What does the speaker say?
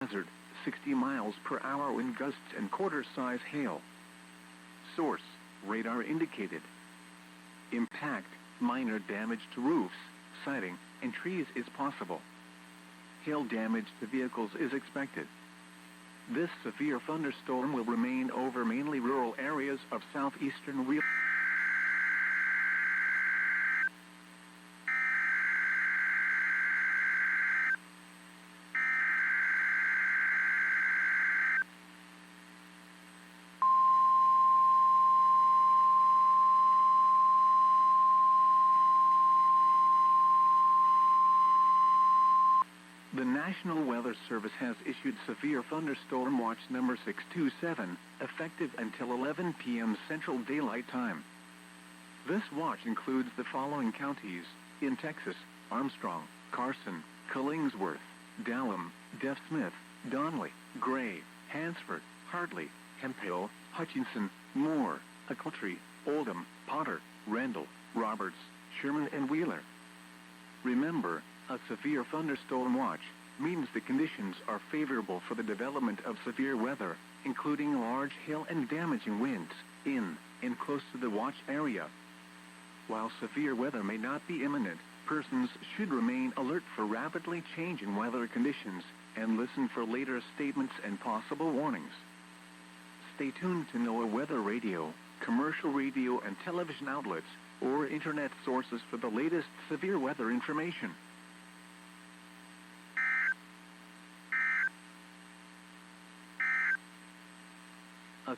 Hazard, 60 miles per hour wind gusts and quarter-size hail. Source, radar indicated. Impact, minor damage to roofs, siding, and trees is possible. Hail damage to vehicles is expected. This severe thunderstorm will remain over mainly rural areas of southeastern Rio. The National Weather Service has issued Severe Thunderstorm Watch number 627, effective until 11 p.m. Central Daylight Time. This watch includes the following counties in Texas: Armstrong, Carson, Collingsworth, Dallam, Deaf Smith, Donley, Gray, Hansford, Hartley, Hemphill, Hutchinson, Moore, OCHILTREE, Oldham, Potter, Randall, Roberts, Sherman and Wheeler. Remember, a severe thunderstorm watch means the conditions are favorable for the development of severe weather, including large hail and damaging winds, in and close to the watch area. While severe weather may not be imminent, persons should remain alert for rapidly changing weather conditions and listen for later statements and possible warnings. Stay tuned to Noaa Weather Radio, commercial radio and television outlets, or internet sources for the latest severe weather information.